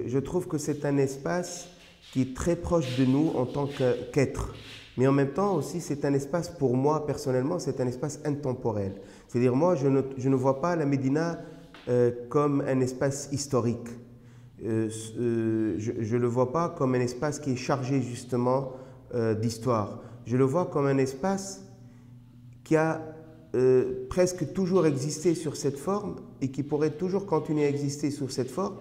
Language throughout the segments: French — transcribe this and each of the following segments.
Je trouve que c'est un espace qui est très proche de nous en tant qu'être. Mais en même temps aussi, c'est un espace, pour moi personnellement, c'est un espace intemporel. C'est-à-dire, moi, je ne vois pas la Médina comme un espace historique. Je ne le vois pas comme un espace qui est chargé justement d'histoire. Je le vois comme un espace qui a presque toujours existé sur cette forme et qui pourrait toujours continuer à exister sous cette forme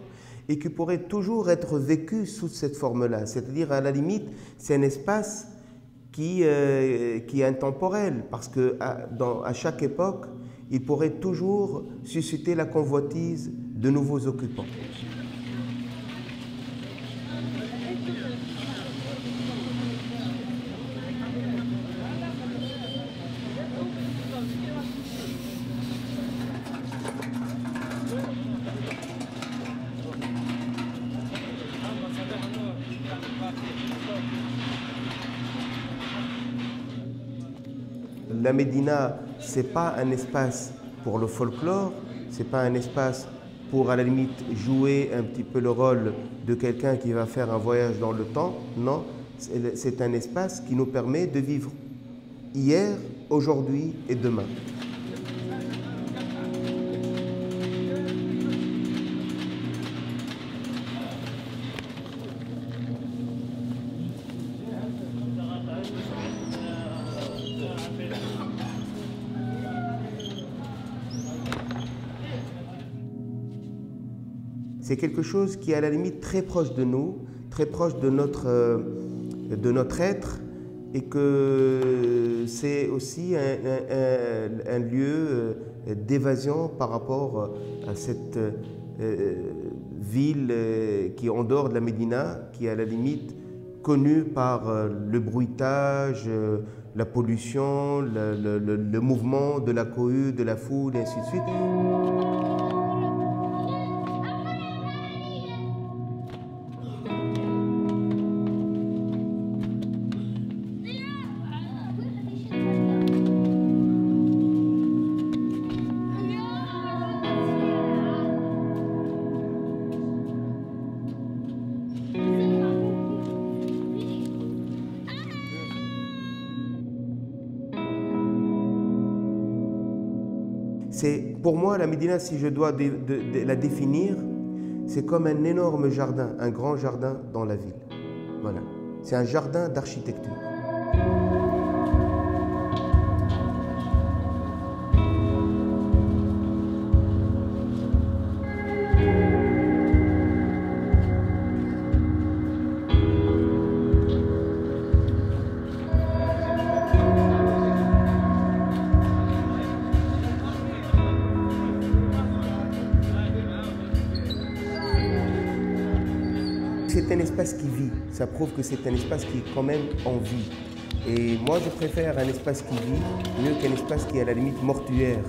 et qui pourrait toujours être vécu sous cette forme-là. C'est-à-dire, à la limite, c'est un espace qui est intemporel parce qu'à chaque époque, il pourrait toujours susciter la convoitise de nouveaux occupants. La Médina, ce n'est pas un espace pour le folklore, ce n'est pas un espace pour, à la limite, jouer un petit peu le rôle de quelqu'un qui va faire un voyage dans le temps. Non, c'est un espace qui nous permet de vivre hier, aujourd'hui et demain. C'est quelque chose qui est à la limite très proche de nous, très proche de notre être, et que c'est aussi un lieu d'évasion par rapport à cette ville qui est en dehors de la Médina, qui est à la limite connue par le bruitage, la pollution, le mouvement de la cohue, de la foule, et ainsi de suite. Pour moi, la Médina, si je dois la définir, c'est comme un énorme jardin, un grand jardin dans la ville. Voilà. C'est un jardin d'architecture. C'est un espace qui vit, ça prouve que c'est un espace qui est quand même en vie. Et moi, je préfère un espace qui vit mieux qu'un espace qui est à la limite mortuaire.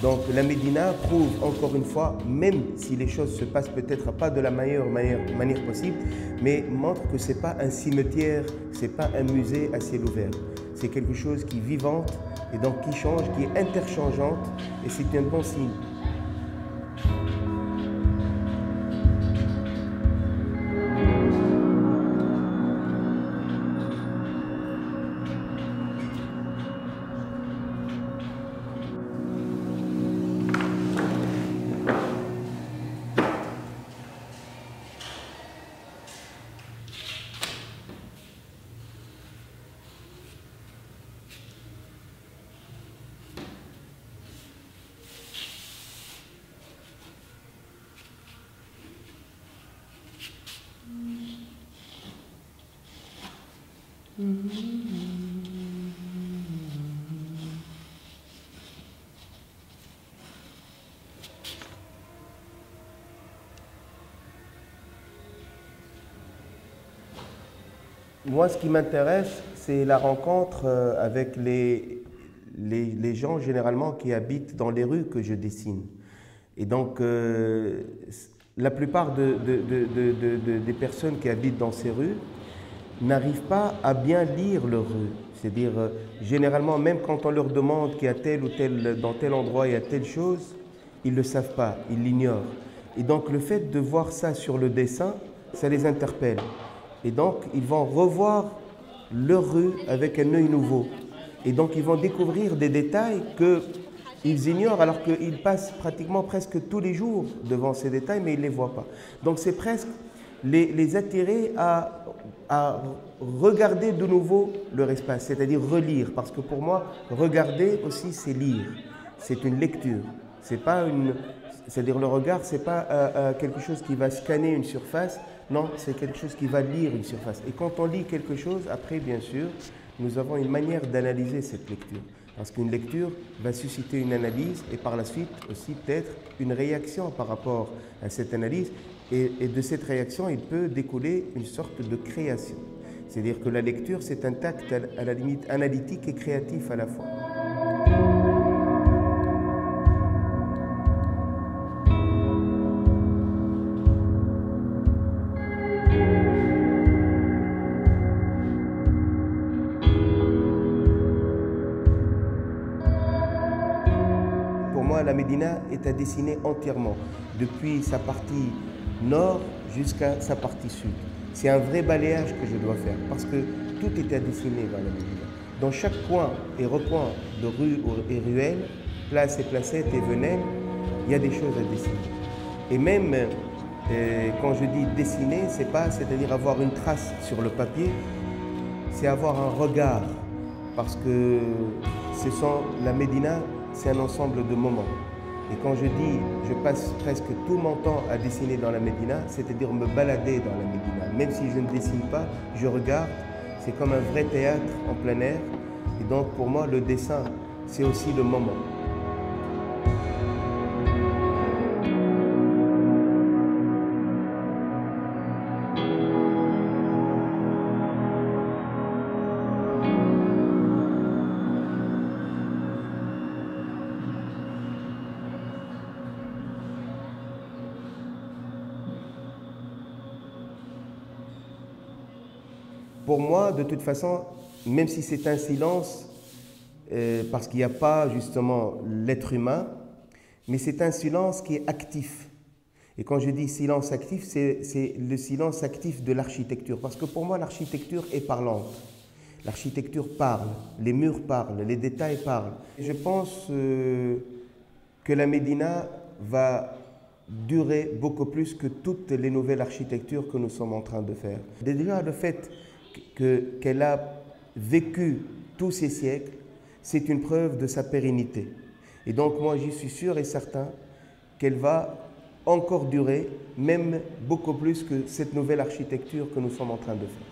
Donc la Médina prouve encore une fois, même si les choses se passent peut-être pas de la meilleure manière possible, mais montre que ce n'est pas un cimetière, ce n'est pas un musée à ciel ouvert. C'est quelque chose qui est vivante et donc qui change, qui est interchangeante, et c'est un bon signe. Moi, ce qui m'intéresse, c'est la rencontre avec les gens généralement qui habitent dans les rues que je dessine. Et donc, la plupart des personnes qui habitent dans ces rues n'arrivent pas à bien lire leurs rues. C'est-à-dire, généralement, même quand on leur demande qu'il y a tel ou tel, dans tel endroit il y a telle chose, ils ne le savent pas, ils l'ignorent. Et donc le fait de voir ça sur le dessin, ça les interpelle. Et donc ils vont revoir leur rue avec un œil nouveau. Et donc ils vont découvrir des détails qu'ils ignorent alors qu'ils passent pratiquement presque tous les jours devant ces détails, mais ils ne les voient pas. Donc c'est presque les attirer à regarder de nouveau leur espace, c'est-à-dire relire. Parce que pour moi, regarder aussi, c'est lire. C'est une lecture. C'est-à-dire le regard, ce n'est pas quelque chose qui va scanner une surface. Non, c'est quelque chose qui va lire une surface. Et quand on lit quelque chose, après, bien sûr, nous avons une manière d'analyser cette lecture. Parce qu'une lecture va susciter une analyse et par la suite aussi peut-être une réaction par rapport à cette analyse. Et de cette réaction, il peut découler une sorte de création. C'est-à-dire que la lecture, c'est un acte à la limite analytique et créatif à la fois. Pour moi, la Médina est à dessiner entièrement, depuis sa partie nord jusqu'à sa partie sud. C'est un vrai balayage que je dois faire, parce que tout est à dessiner dans la Médina. Dans chaque coin et recoin de rue et ruelle, place et placette et venelle, il y a des choses à dessiner. Et même quand je dis dessiner, c'est-à-dire avoir une trace sur le papier, c'est avoir un regard, parce que la Médina, c'est un ensemble de moments. Et quand je dis, je passe presque tout mon temps à dessiner dans la Médina, c'est-à-dire me balader dans la Médina. Même si je ne dessine pas, je regarde. C'est comme un vrai théâtre en plein air. Et donc pour moi, le dessin, c'est aussi le moment. Pour moi, de toute façon, même si c'est un silence, parce qu'il n'y a pas justement l'être humain, mais c'est un silence qui est actif. Et quand je dis silence actif, c'est le silence actif de l'architecture. Parce que pour moi, l'architecture est parlante. L'architecture parle, les murs parlent, les détails parlent. Je pense que la Médina va durer beaucoup plus que toutes les nouvelles architectures que nous sommes en train de faire. Déjà, le fait qu'elle a vécu tous ces siècles, c'est une preuve de sa pérennité. Et donc moi, j'y suis sûr et certain qu'elle va encore durer, même beaucoup plus que cette nouvelle architecture que nous sommes en train de faire.